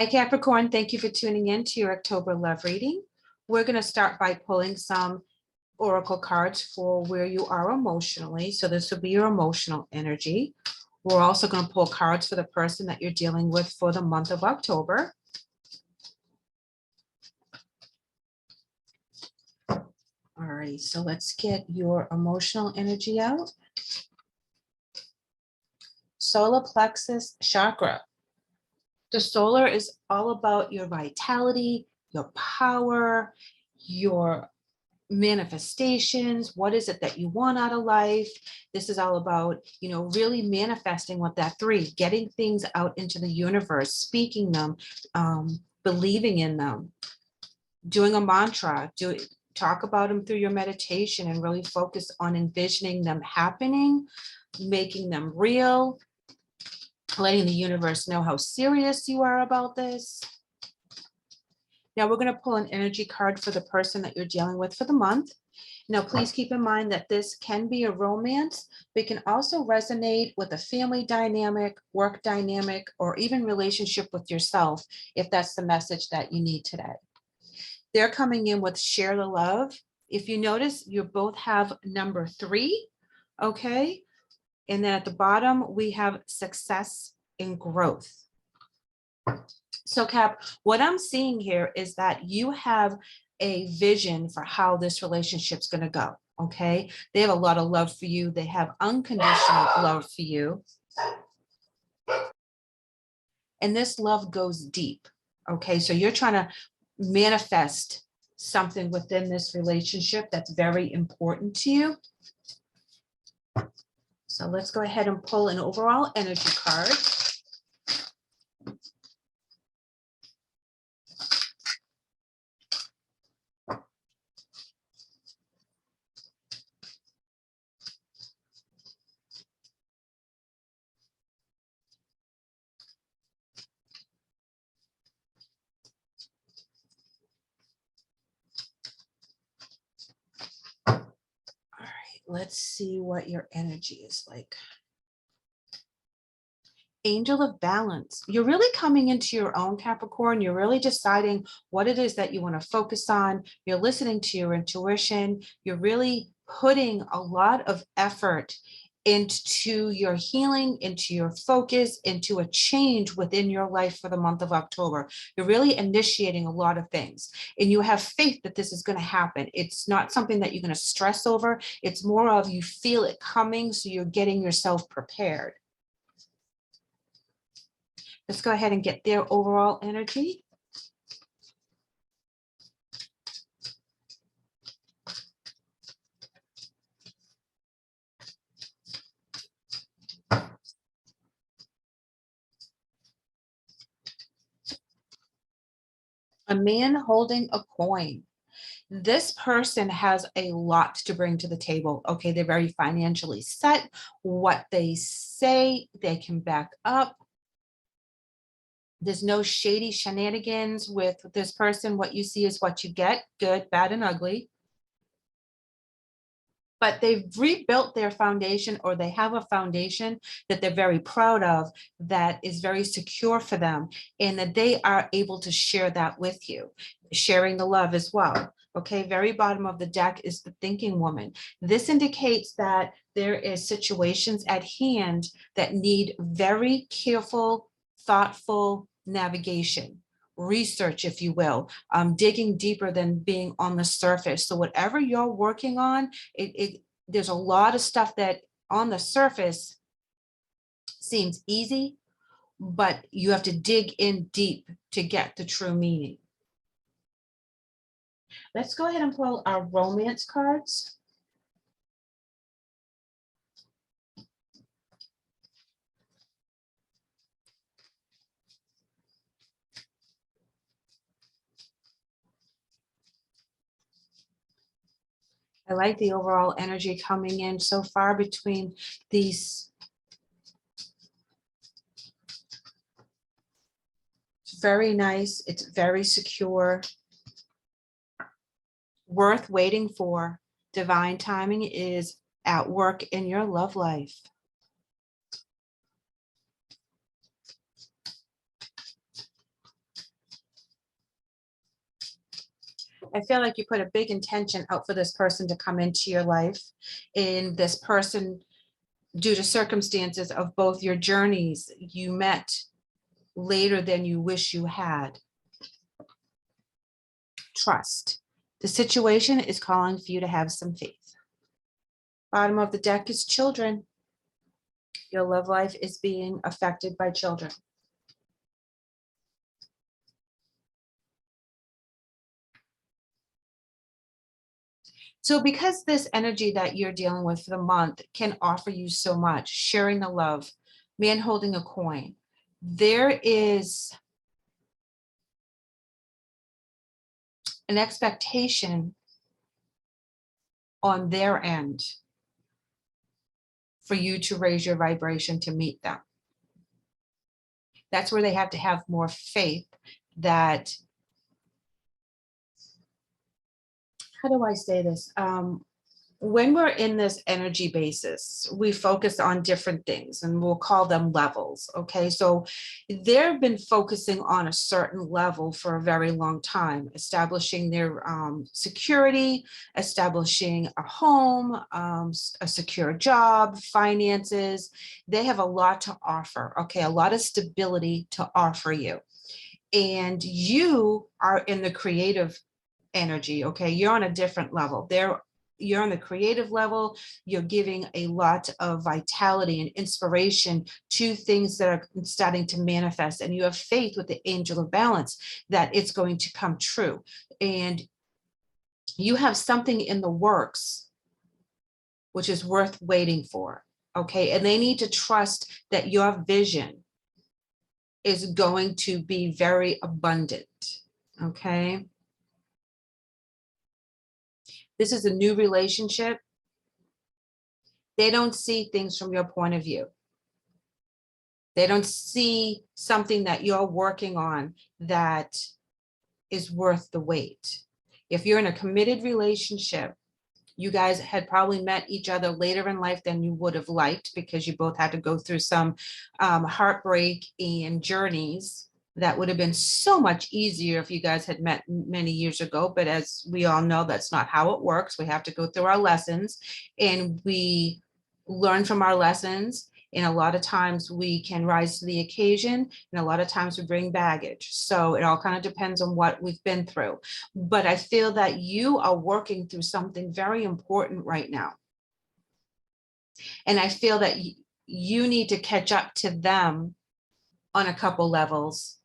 Hi Capricorn, thank you for tuning in to your October love reading. We're going to start by pulling some oracle cards for where you are emotionally. So this will be your emotional energy. We're also going to pull cards for the person that you're dealing with for the month of October. All right, so let's get your emotional energy out. Solar plexus chakra. The solar is all about your vitality, your power, your manifestations. What is it that you want out of life? This is all about, really manifesting with that 3, getting things out into the universe, speaking them, believing in them, doing a mantra, talk about them through your meditation and really focus on envisioning them happening, making them real, letting the universe know how serious you are about this. Now we're going to pull an energy card for the person that you're dealing with for the month. Now, please keep in mind that this can be a romance, but it can also resonate with a family dynamic, work dynamic, or even relationship with yourself, if that's the message that you need today. They're coming in with share the love. If you notice, you both have number 3, okay? And then at the bottom, we have success and growth. So Cap, what I'm seeing here is that you have a vision for how this relationship's going to go, okay? They have a lot of love for you. They have unconditional love for you. And this love goes deep, okay? So you're trying to manifest something within this relationship that's very important to you. So let's go ahead and pull an overall energy card. Let's see what your energy is like. Angel of balance. You're really coming into your own, Capricorn. You're really deciding what it is that you want to focus on. You're listening to your intuition. You're really putting a lot of effort into your healing, into your focus, into a change within your life for the month of October. You're really initiating a lot of things, and you have faith that this is going to happen. It's not something that you're going to stress over. It's more of you feel it coming, so you're getting yourself prepared. Let's go ahead and get their overall energy. A man holding a coin. This person has a lot to bring to the table. Okay, they're very financially set. What they say, they can back up. There's no shady shenanigans with this person. What you see is what you get, good, bad, and ugly. But they've rebuilt their foundation, or they have a foundation that they're very proud of, that is very secure for them, and that they are able to share that with you, sharing the love as well. Okay, very bottom of the deck is the thinking woman. This indicates that there is situations at hand that need very careful, thoughtful navigation, research, if you will, digging deeper than being on the surface. So whatever you're working on, there's a lot of stuff that on the surface seems easy, but you have to dig in deep to get the true meaning. Let's go ahead and pull our romance cards. I like the overall energy coming in so far between these. It's very nice. It's very secure. Worth waiting for. Divine timing is at work in your love life. I feel like you put a big intention out for this person to come into your life, and this person, due to circumstances of both your journeys, you met later than you wish you had. Trust. The situation is calling for you to have some faith. Bottom of the deck is children. Your love life is being affected by children. So because this energy that you're dealing with for the month can offer you so much, sharing the love, man holding a coin, there is an expectation on their end for you to raise your vibration to meet them. That's where they have to have more faith that, how do I say this? When we're in this energy basis, we focus on different things and we'll call them levels. Okay, so they've been focusing on a certain level for a very long time, establishing their security, establishing a home, a secure job, finances. They have a lot to offer. Okay, a lot of stability to offer you. And you are in the creative energy. Okay, you're on a different level. You're on the creative level. You're giving a lot of vitality and inspiration to things that are starting to manifest, and you have faith with the angel of balance that it's going to come true. And you have something in the works which is worth waiting for. Okay, and they need to trust that your vision is going to be very abundant. Okay, this is a new relationship. They don't see things from your point of view. They don't see something that you're working on that is worth the wait. If you're in a committed relationship, you guys had probably met each other later in life than you would have liked, because you both had to go through some heartbreak and journeys that would have been so much easier if you guys had met many years ago. But as we all know, that's not how it works. We have to go through our lessons and we learn from our lessons. And a lot of times we can rise to the occasion, and a lot of times we bring baggage. So it all kind of depends on what we've been through. But I feel that you are working through something very important right now. And I feel that you need to catch up to them on a couple levels.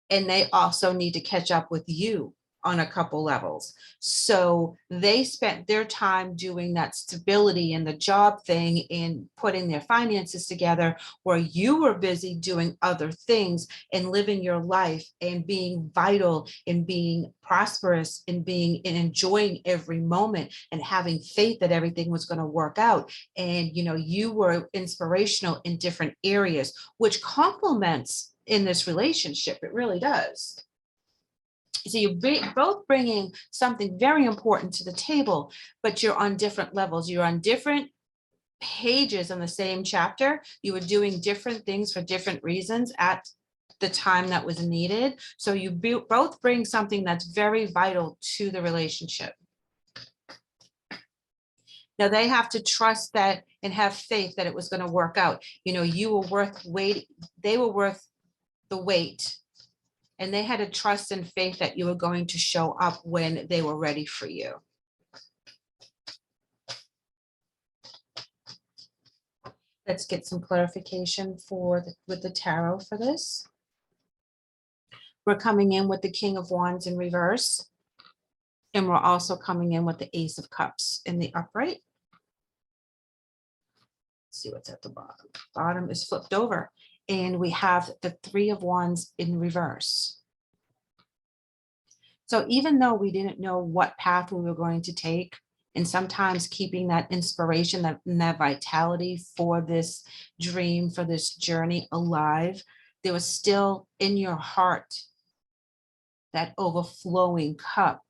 And they also need to catch up with you on a couple levels. So they spent their time doing that stability and the job thing and putting their finances together, where you were busy doing other things and living your life and being vital and being prosperous and being and enjoying every moment and having faith that everything was going to work out. And you were inspirational in different areas, which complements in this relationship. It really does. So you're both bringing something very important to the table, but you're on different levels. You're on different pages on the same chapter. You were doing different things for different reasons at the time that was needed. So you both bring something that's very vital to the relationship. Now they have to trust that and have faith that it was going to work out. You were worth waiting. They were worth the wait. And they had a trust and faith that you were going to show up when they were ready for you. Let's get some clarification with the tarot for this. We're coming in with the King of Wands in reverse. And we're also coming in with the Ace of Cups in the upright. Let's see what's at the bottom. Bottom is flipped over. And we have the Three of Wands in reverse. So even though we didn't know what path we were going to take, and sometimes keeping that inspiration, that vitality for this dream, for this journey alive, there was still in your heart that overflowing cup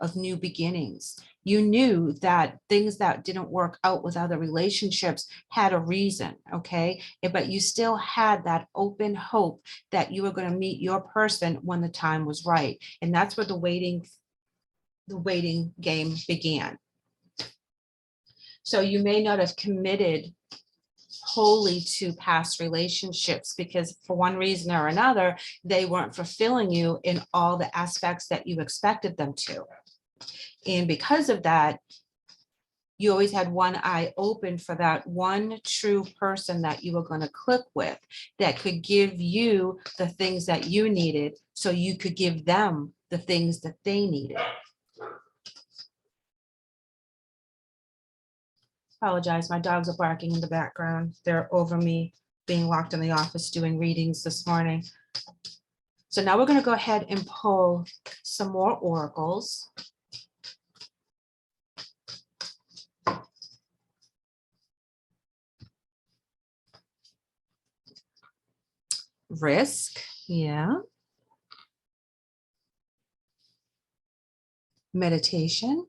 of new beginnings. You knew that things that didn't work out with other relationships had a reason, okay? But you still had that open hope that you were going to meet your person when the time was right. And that's where the waiting the waiting game began. So you may not have committed wholly to past relationships because for one reason or another, they weren't fulfilling you in all the aspects that you expected them to. And because of that, you always had one eye open for that one true person that you were going to click with that could give you the things that you needed so you could give them the things that they needed. Apologize, my dogs are barking in the background. They're over me being locked in the office doing readings this morning. So now we're going to go ahead and pull some more oracles. Risk, yeah. Meditation.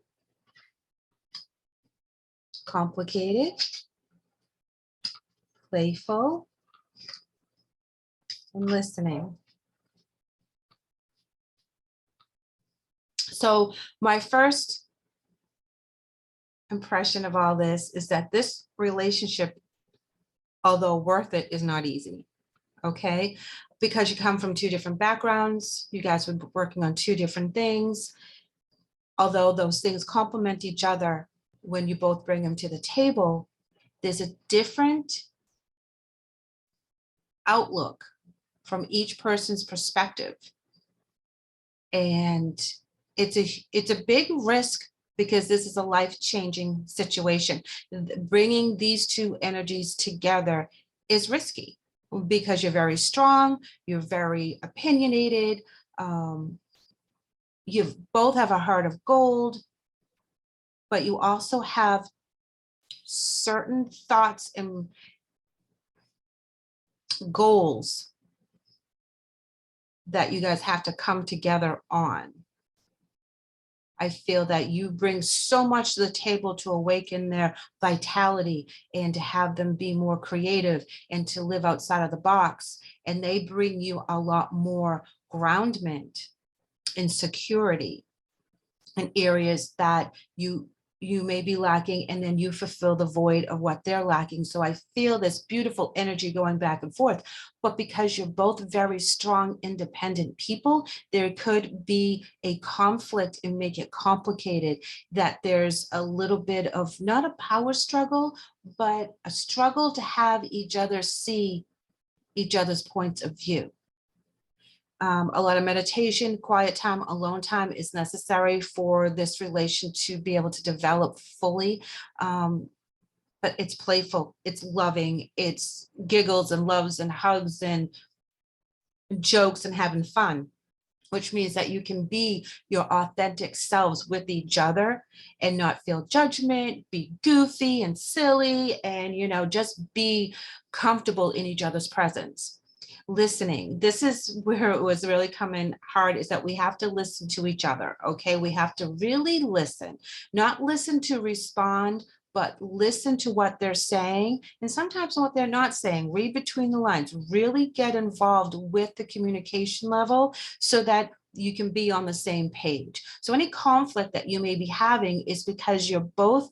Complicated. Playful. And listening. So my first impression of all this is that this relationship, although worth it, is not easy. Okay, because you come from two different backgrounds, you guys were working on two different things. Although those things complement each other, when you both bring them to the table, there's a different outlook from each person's perspective. And it's a big risk because this is a life-changing situation. Bringing these two energies together is risky. Because you're very strong, you're very opinionated, you both have a heart of gold, but you also have certain thoughts and goals that you guys have to come together on. I feel that you bring so much to the table to awaken their vitality and to have them be more creative and to live outside of the box. And they bring you a lot more groundment and security in areas that you may be lacking, and then you fulfill the void of what they're lacking. So I feel this beautiful energy going back and forth, but because you're both very strong, independent people, there could be a conflict and make it complicated, that there's a little bit of not a power struggle, but a struggle to have each other see each other's points of view. A lot of meditation, quiet time, alone time is necessary for this relation to be able to develop fully. But it's playful, it's loving, it's giggles and loves and hugs and jokes and having fun, which means that you can be your authentic selves with each other and not feel judgment, be goofy and silly, and, you know, just be comfortable in each other's presence. Listening, this is where it was really coming hard, is that we have to listen to each other. Okay, we have to really listen, not listen to respond, but listen to what they're saying, and sometimes what they're not saying. Read between the lines, really get involved with the communication level so that you can be on the same page. So any conflict that you may be having is because you're both,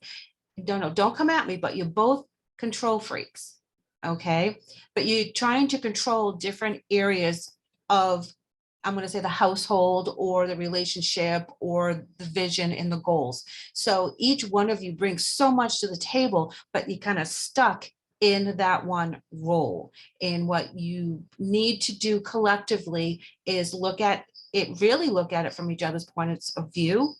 don't come at me, but you're both control freaks. Okay, but you're trying to control different areas of, I'm going to say, the household or the relationship or the vision and the goals. So each one of you brings so much to the table, but you kind of stuck in that one role. And what you need to do collectively is look at it from each other's points of view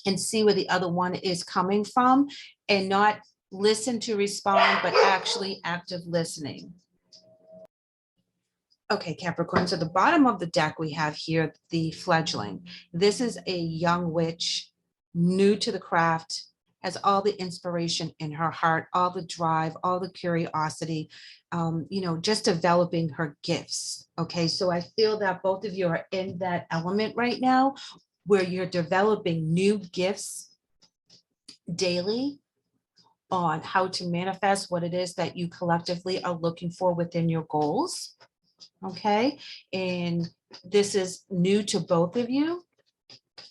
and see where the other one is coming from, and not listen to respond, but actually active listening. Okay, Capricorn, so the bottom of the deck we have here, the fledgling. This is a young witch, new to the craft, has all the inspiration in her heart, all the drive, all the curiosity, just developing her gifts. Okay, so I feel that both of you are in that element right now where you're developing new gifts daily on how to manifest what it is that you collectively are looking for within your goals. Okay, and this is new to both of you.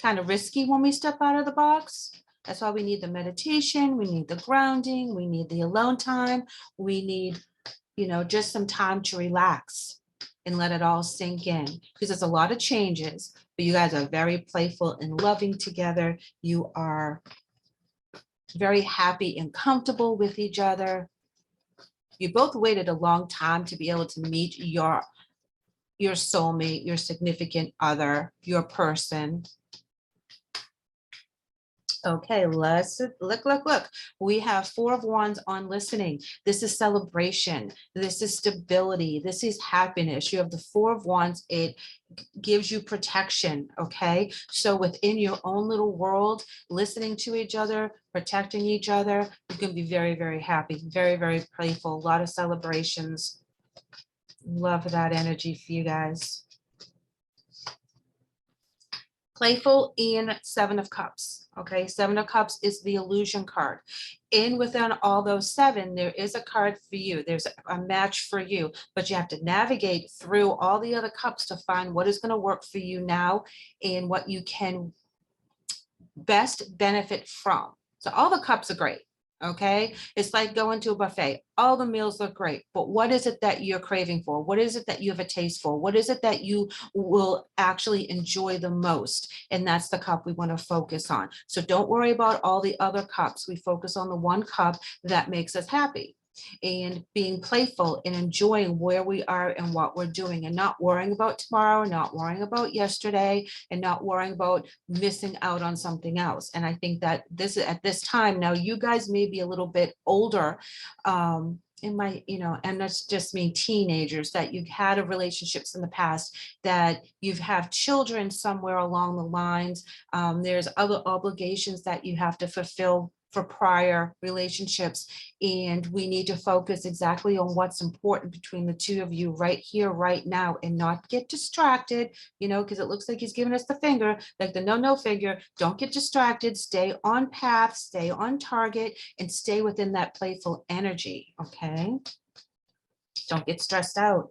kind of risky when we step out of the box. That's why we need the meditation, we need the grounding, we need the alone time, we need, you know, just some time to relax and let it all sink in, because there's a lot of changes, but you guys are very playful and loving together. You are very happy and comfortable with each other. You both waited a long time to be able to meet your soulmate, your significant other, your person. Okay, let's look. We have 4 of Wands on listening. This is celebration. This is stability. This is happiness. You have the 4 of Wands. It gives you protection. Okay, so within your own little world, listening to each other, protecting each other, you can be very, very happy, very, very playful. A lot of celebrations. Love that energy for you guys. Playful and 7 of Cups. Okay, 7 of Cups is the illusion card. In within all those 7, there is a card for you. There's a match for you, but you have to navigate through all the other cups to find what is going to work for you now and what you can best benefit from. So all the cups are great. Okay, it's like going to a buffet. All the meals look great, but what is it that you're craving for? What is it that you have a taste for? What is it that you will actually enjoy the most? And that's the cup we want to focus on. So don't worry about all the other cups. We focus on the one cup that makes us happy, and being playful and enjoying where we are and what we're doing, and not worrying about tomorrow, not worrying about yesterday, and not worrying about missing out on something else. And I think that this at this time now, you guys may be a little bit older, in my, you know, and that's just mean teenagers, that you've had a relationships in the past, that you've have children somewhere along the lines. There's other obligations that you have to fulfill for prior relationships, and we need to focus exactly on what's important between the 2 of you right here, right now, and not get distracted, you know, because it looks like he's giving us the finger, like the no figure. Don't get distracted. Stay on path, stay on target, and stay within that playful energy. Okay, don't get stressed out.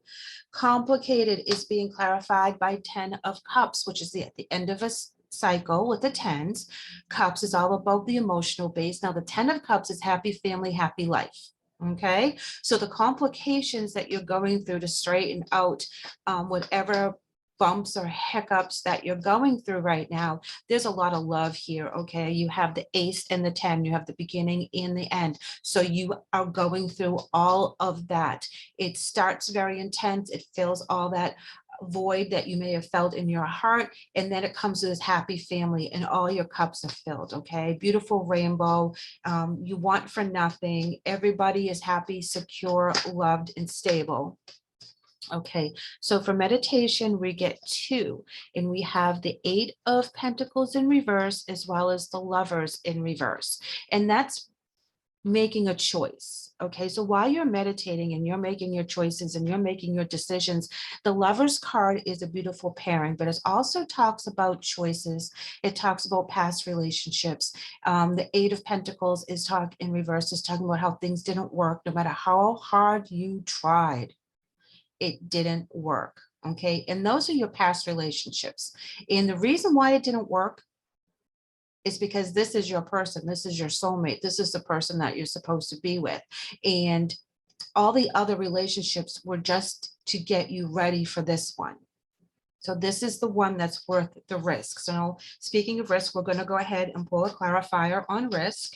Complicated is being clarified by 10 of Cups, which is at the end of a cycle with the 10s. Cups is all about the emotional base. Now the 10 of Cups is happy family, happy life. Okay, so the complications that you're going through to straighten out whatever bumps or hiccups that you're going through right now, there's a lot of love here. Okay, you have the ace and the 10, you have the beginning and the end, so you are going through all of that. It starts very intense, it fills all that void that you may have felt in your heart, and then it comes to this happy family and all your cups are filled. Okay, beautiful rainbow. You want for nothing, everybody is happy, secure, loved, and stable. Okay, so for meditation, we get 2, and we have the 8 of Pentacles in reverse, as well as the Lovers in reverse, and that's making a choice. Okay, so while you're meditating and you're making your choices and you're making your decisions, the Lovers card is a beautiful pairing, but it also talks about choices. It talks about past relationships. The 8 of Pentacles is in reverse, is talking about how things didn't work, no matter how hard you tried, it didn't work. Okay, and those are your past relationships. And the reason why it didn't work is because this is your person, this is your soulmate, this is the person that you're supposed to be with. And all the other relationships were just to get you ready for this one. So this is the one that's worth the risk. So speaking of risk, we're going to go ahead and pull a clarifier on risk.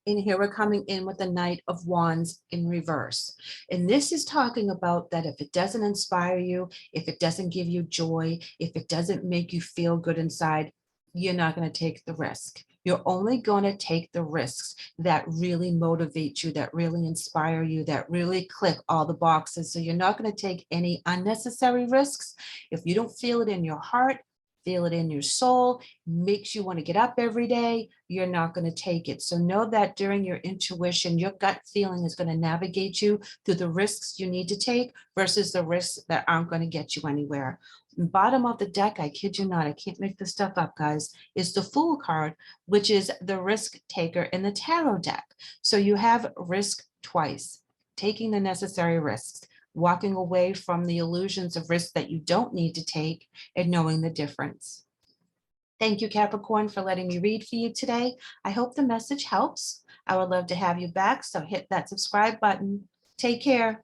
And here we're coming in with the Knight of Wands in reverse. And this is talking about that if it doesn't inspire you, if it doesn't give you joy, if it doesn't make you feel good inside, you're not going to take the risk. You're only going to take the risks that really motivate you, that really inspire you, that really click all the boxes. So you're not going to take any unnecessary risks. If you don't feel it in your heart, feel it in your soul, makes you want to get up every day, you're not going to take it. So know that during your intuition, your gut feeling is going to navigate you through the risks you need to take versus the risks that aren't going to get you anywhere. Bottom of the deck, I kid you not, I can't make this stuff up, guys, is the Fool card, which is the risk taker in the tarot deck. So you have risk twice. taking the necessary risks, walking away from the illusions of risks that you don't need to take, and knowing the difference. Thank you, Capricorn, for letting me read for you today. I hope the message helps. I would love to have you back, so hit that subscribe button. Take care.